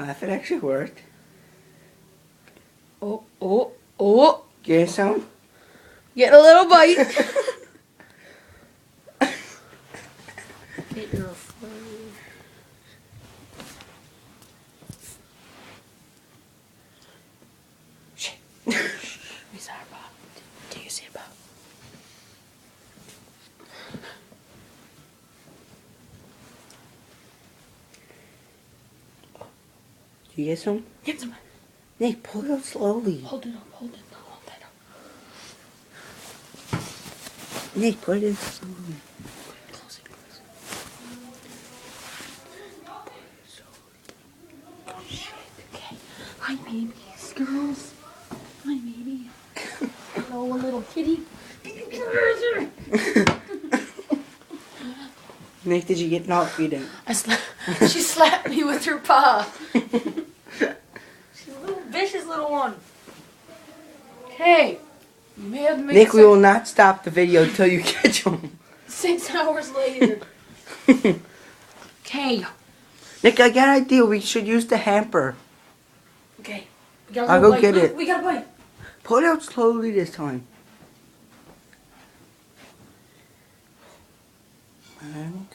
If it actually worked. Oh. Get some? Get a little bite. Get your food. Shh. We saw her, Bob. Do you see it, Bob? Do you get some? Get some. Nick, pull it out slowly. Hold it up. Hold that up. Nick, put it in slowly. Close it. Oh, shit. Okay. Hi, babies, girls. Hi, baby. Hello, a little kitty. Nick, did you get knocked feeding? She slapped me with her paw. She's a little vicious little one. Okay. You may have made Nick, we will not stop the video until you catch him. 6 hours later. Okay. Nick, I got an idea. We should use the hamper. Okay. We got a I'll little go bite. get Look, it. We got a bite. Pull it out slowly this time.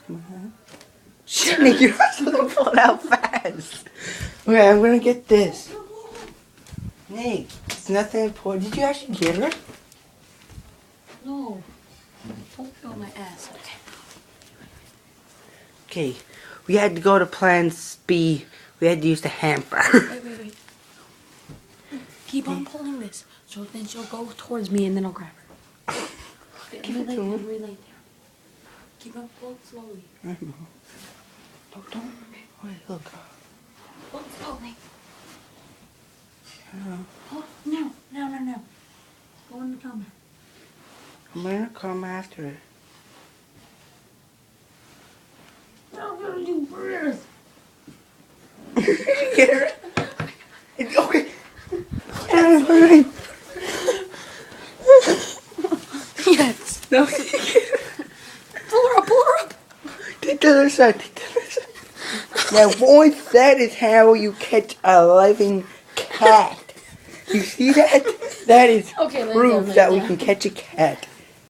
Come on. Shit, Nick, you're supposed to pull it out fast. Okay, I'm gonna get this. Nick, it's nothing important. Did you actually get her? No. Don't feel my ass. Okay. Okay, we had to go to Plan B. We had to use the hamper. Wait. Keep on pulling this. So then she'll go towards me and then I'll grab her. Give it to him. Relay there. Keep on pulling slowly. I know. Oh, don't. Wait, look. Pull slowly. Yeah. Oh, no. Go in the camera. I'm gonna come after it. I'm gonna do first. Get her? It's okay. Alright. Yes. No. Pull her up. Take the other side. Now, boys, that is how you catch a living cat. You see that? That is Okay, lay proof down, lay that we down. can catch a cat.